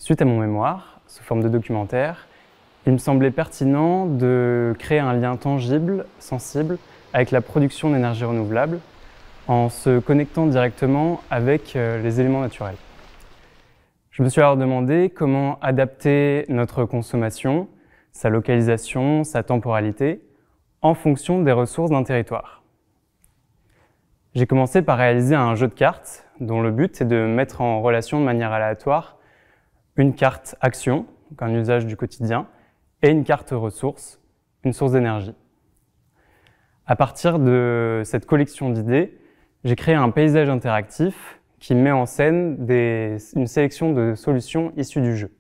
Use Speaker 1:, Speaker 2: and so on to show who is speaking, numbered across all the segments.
Speaker 1: Suite à mon mémoire, sous forme de documentaire, il me semblait pertinent de créer un lien tangible, sensible, avec la production d'énergie renouvelable, en se connectant directement avec les éléments naturels. Je me suis alors demandé comment adapter notre consommation, sa localisation, sa temporalité, en fonction des ressources d'un territoire. J'ai commencé par réaliser un jeu de cartes dont le but est de mettre en relation de manière aléatoire une carte action, donc un usage du quotidien, et une carte ressource, une source d'énergie. À partir de cette collection d'idées, j'ai créé un paysage interactif qui met en scène une sélection de solutions issues du jeu.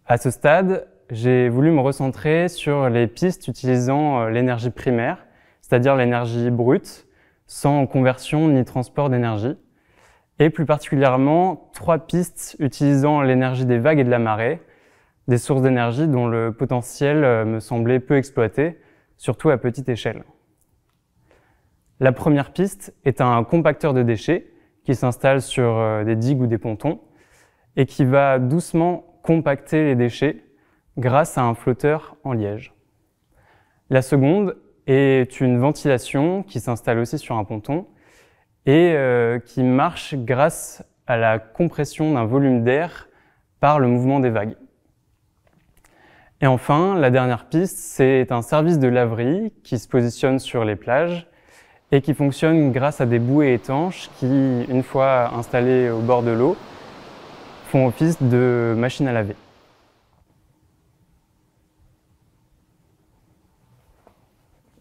Speaker 1: À ce stade, j'ai voulu me recentrer sur les pistes utilisant l'énergie primaire, c'est-à-dire l'énergie brute, sans conversion ni transport d'énergie, et plus particulièrement 3 pistes utilisant l'énergie des vagues et de la marée, des sources d'énergie dont le potentiel me semblait peu exploité, surtout à petite échelle. La première piste est un compacteur de déchets qui s'installe sur des digues ou des pontons et qui va doucement compacter les déchets grâce à un flotteur en liège. La seconde est une ventilation qui s'installe aussi sur un ponton et qui marche grâce à la compression d'un volume d'air par le mouvement des vagues. Et enfin, la dernière piste, c'est un service de laverie qui se positionne sur les plages et qui fonctionne grâce à des bouées étanches qui, une fois installées au bord de l'eau, font office de machine à laver.